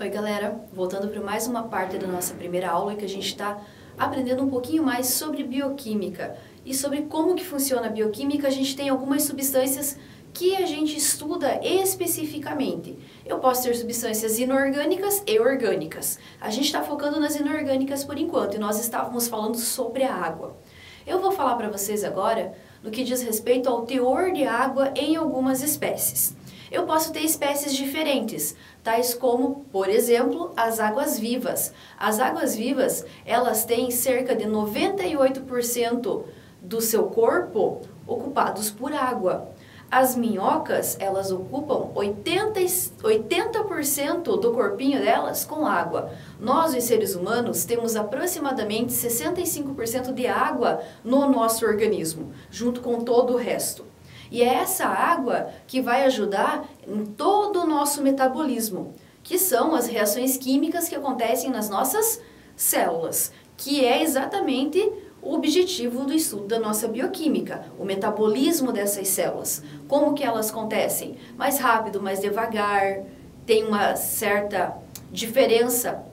Oi galera, voltando para mais uma parte da nossa primeira aula que a gente está aprendendo um pouquinho mais sobre bioquímica e sobre como que funciona a bioquímica. A gente tem algumas substâncias que a gente estuda especificamente. Eu posso ter substâncias inorgânicas e orgânicas. A gente está focando nas inorgânicas por enquanto e nós estávamos falando sobre a água. Eu vou falar para vocês agora no que diz respeito ao teor de água em algumas espécies. Eu posso ter espécies diferentes, tais como, por exemplo, as águas-vivas. As águas-vivas, elas têm cerca de 98% do seu corpo ocupados por água. As minhocas, elas ocupam 80% do corpinho delas com água. Nós, os seres humanos, temos aproximadamente 65% de água no nosso organismo, junto com todo o resto. E é essa água que vai ajudar em todo o nosso metabolismo, que são as reações químicas que acontecem nas nossas células, que é exatamente o objetivo do estudo da nossa bioquímica, o metabolismo dessas células. Como que elas acontecem? Mais rápido, mais devagar, tem uma certa diferença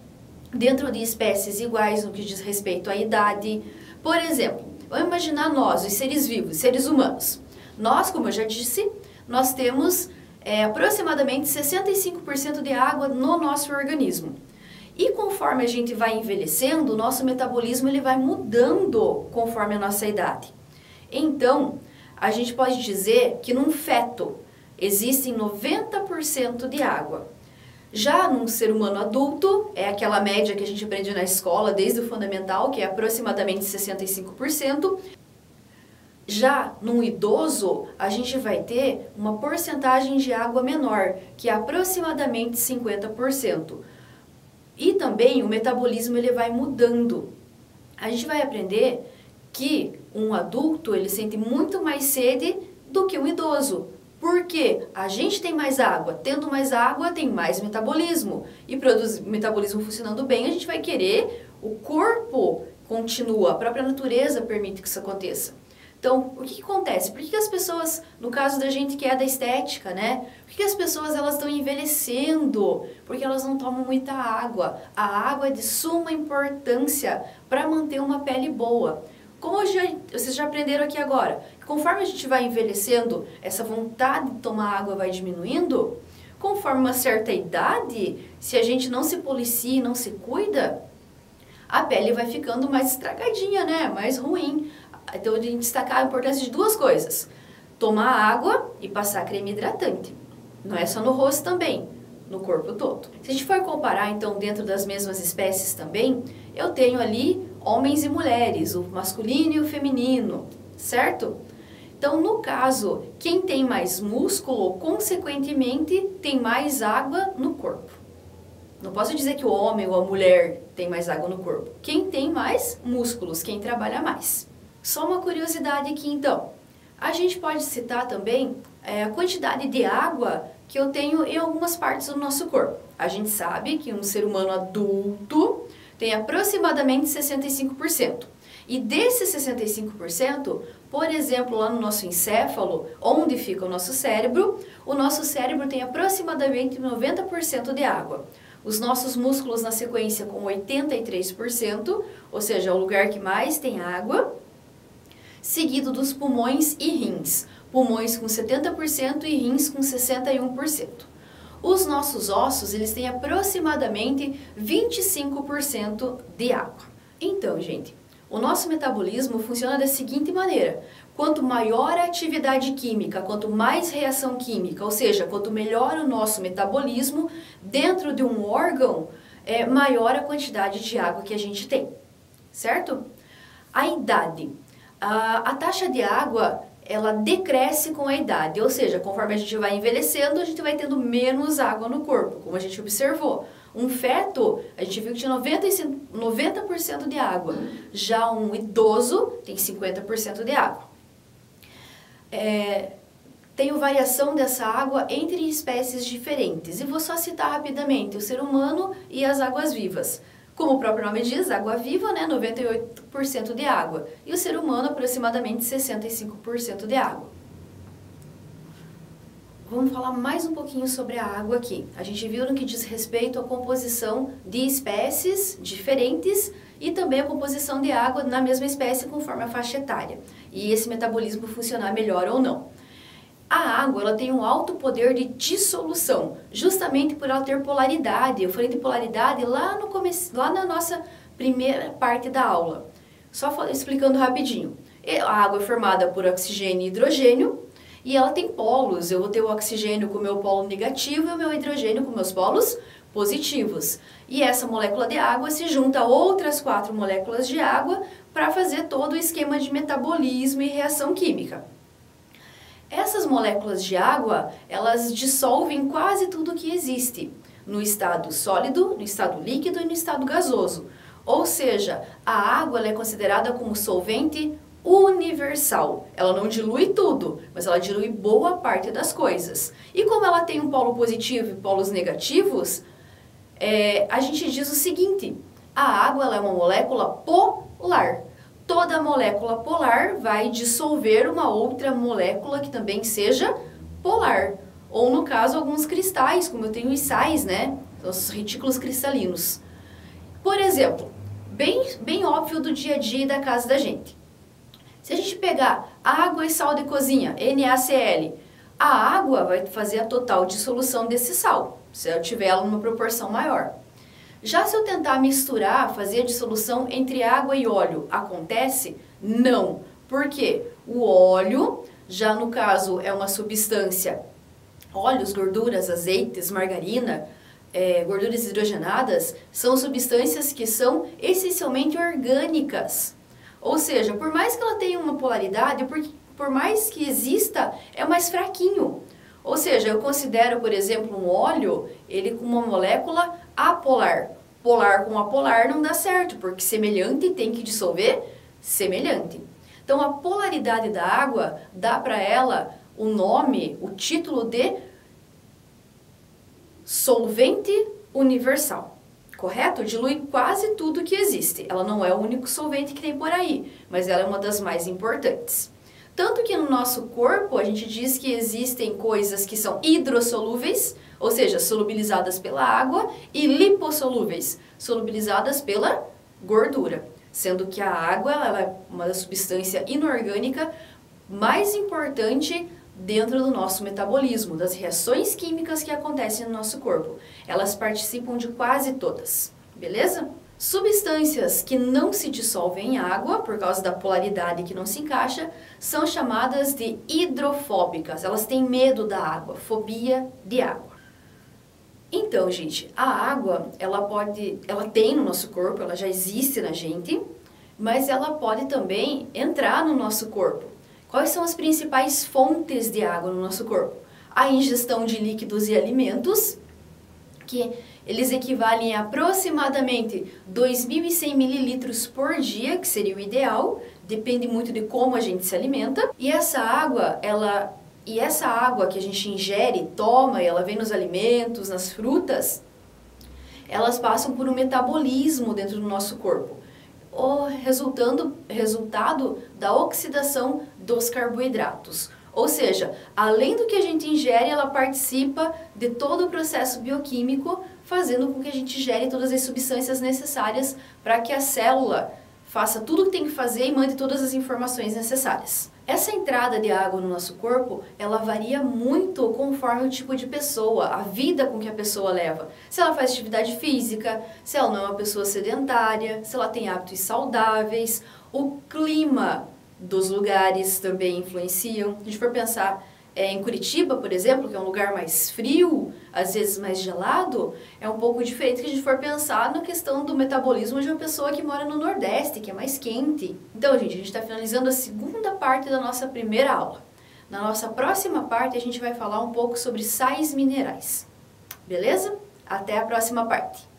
dentro de espécies iguais no que diz respeito à idade. Por exemplo, vamos imaginar nós, os seres vivos, seres humanos. Nós, como eu já disse, nós temos aproximadamente 65% de água no nosso organismo. E conforme a gente vai envelhecendo, o nosso metabolismo ele vai mudando conforme a nossa idade. Então, a gente pode dizer que num feto existem 90% de água. Já num ser humano adulto, é aquela média que a gente aprende na escola desde o fundamental, que é aproximadamente 65%. Já num idoso, a gente vai ter uma porcentagem de água menor, que é aproximadamente 50%. E também o metabolismo ele vai mudando. A gente vai aprender que um adulto ele sente muito mais sede do que um idoso. Porque a gente tem mais água, tendo mais água tem mais metabolismo. E produz metabolismo funcionando bem, a gente vai querer, o corpo continua, a própria natureza permite que isso aconteça. Então, o que acontece? Por que as pessoas, no caso da gente que é da estética, né? Por que as pessoas elas estão envelhecendo? Porque elas não tomam muita água. A água é de suma importância para manter uma pele boa. Como vocês já aprenderam aqui agora, conforme a gente vai envelhecendo, essa vontade de tomar água vai diminuindo. Conforme uma certa idade, se a gente não se policia e não se cuida, a pele vai ficando mais estragadinha, né? Mais ruim. Então, a gente destacar a importância de duas coisas. Tomar água e passar creme hidratante. Não é só no rosto também, no corpo todo. Se a gente for comparar, então, dentro das mesmas espécies também, eu tenho ali homens e mulheres, o masculino e o feminino, certo? Então, no caso, quem tem mais músculo, consequentemente, tem mais água no corpo. Não posso dizer que o homem ou a mulher tem mais água no corpo. Quem tem mais músculos, quem trabalha mais. Só uma curiosidade aqui então, a gente pode citar também a quantidade de água que eu tenho em algumas partes do nosso corpo. A gente sabe que um ser humano adulto tem aproximadamente 65%. E desses 65%, por exemplo, lá no nosso encéfalo, onde fica o nosso cérebro tem aproximadamente 90% de água. Os nossos músculos na sequência com 83%, ou seja, é o lugar que mais tem água, seguido dos pulmões e rins. Pulmões com 70% e rins com 61%. Os nossos ossos, eles têm aproximadamente 25% de água. Então, gente, o nosso metabolismo funciona da seguinte maneira. Quanto maior a atividade química, quanto mais reação química, ou seja, quanto melhor o nosso metabolismo, dentro de um órgão, maior a quantidade de água que a gente tem, certo? A idade. A taxa de água, ela decresce com a idade, ou seja, conforme a gente vai envelhecendo, a gente vai tendo menos água no corpo, como a gente observou. Um feto, a gente viu que tinha 90% de água, já um idoso tem 50% de água. Tenho variação dessa água entre espécies diferentes, e vou só citar rapidamente o ser humano e as águas-vivas. Como o próprio nome diz, água viva, né, 98% de água. E o ser humano, aproximadamente 65% de água. Vamos falar mais um pouquinho sobre a água aqui. A gente viu no que diz respeito à composição de espécies diferentes e também a composição de água na mesma espécie conforme a faixa etária. E esse metabolismo funcionar melhor ou não. A água ela tem um alto poder de dissolução, justamente por ela ter polaridade. Eu falei de polaridade lá no começo, lá na nossa primeira parte da aula. Só explicando rapidinho. A água é formada por oxigênio e hidrogênio. E ela tem polos, eu vou ter o oxigênio com o meu polo negativo e o meu hidrogênio com meus polos positivos. E essa molécula de água se junta a outras 4 moléculas de água para fazer todo o esquema de metabolismo e reação química. Essas moléculas de água, elas dissolvem quase tudo que existe, no estado sólido, no estado líquido e no estado gasoso. Ou seja, a água ela é considerada como solvente universal. Ela não dilui tudo, mas ela dilui boa parte das coisas. E como ela tem um polo positivo e polos negativos, a gente diz o seguinte: a água ela é uma molécula polar. Toda molécula polar vai dissolver uma outra molécula que também seja polar. Ou no caso, alguns cristais, como eu tenho os sais, né? Os retículos cristalinos. Por exemplo, bem óbvio do dia a dia e da casa da gente. Se a gente pegar água e sal de cozinha, NaCl, a água vai fazer a total dissolução desse sal, se eu tiver ela numa proporção maior. Já se eu tentar misturar, fazer a dissolução entre água e óleo, acontece? Não. Por quê? O óleo, já no caso, é uma substância, óleos, gorduras, azeites, margarina, gorduras hidrogenadas, são substâncias que são essencialmente orgânicas. Ou seja, por mais que ela tenha uma polaridade, por mais que exista, é mais fraquinho. Ou seja, eu considero, por exemplo, um óleo, ele com uma molécula apolar. Polar com apolar não dá certo, porque semelhante tem que dissolver semelhante. Então, a polaridade da água dá para ela o nome, o título de solvente universal. Correto? Dilui quase tudo que existe. Ela não é o único solvente que tem por aí, mas ela é uma das mais importantes. Tanto que no nosso corpo a gente diz que existem coisas que são hidrossolúveis, ou seja, solubilizadas pela água, e lipossolúveis, solubilizadas pela gordura. Sendo que a água ela é uma substância inorgânica mais importante dentro do nosso metabolismo, das reações químicas que acontecem no nosso corpo. Elas participam de quase todas, beleza? Substâncias que não se dissolvem em água, por causa da polaridade que não se encaixa, são chamadas de hidrofóbicas. Elas têm medo da água, fobia de água. Então, gente, a água, ela tem no nosso corpo, ela já existe na gente, mas ela pode também entrar no nosso corpo. Quais são as principais fontes de água no nosso corpo? A ingestão de líquidos e alimentos, que eles equivalem a aproximadamente 2.100 mililitros por dia, que seria o ideal, depende muito de como a gente se alimenta. E essa água, que a gente ingere, toma, e ela vem nos alimentos, nas frutas, elas passam por um metabolismo dentro do nosso corpo, o resultado da oxidação dos carboidratos. Ou seja, além do que a gente ingere, ela participa de todo o processo bioquímico, fazendo com que a gente gere todas as substâncias necessárias para que a célula faça tudo o que tem que fazer e mande todas as informações necessárias. Essa entrada de água no nosso corpo, ela varia muito conforme o tipo de pessoa, a vida com que a pessoa leva. Se ela faz atividade física, se ela não é uma pessoa sedentária, se ela tem hábitos saudáveis, o clima dos lugares também influenciam. Se a gente for pensar em Curitiba, por exemplo, que é um lugar mais frio, às vezes mais gelado, é um pouco diferente que a gente for pensar na questão do metabolismo de uma pessoa que mora no Nordeste, que é mais quente. Então, gente, a gente está finalizando a segunda parte da nossa primeira aula. Na nossa próxima parte, a gente vai falar um pouco sobre sais minerais. Beleza? Até a próxima parte!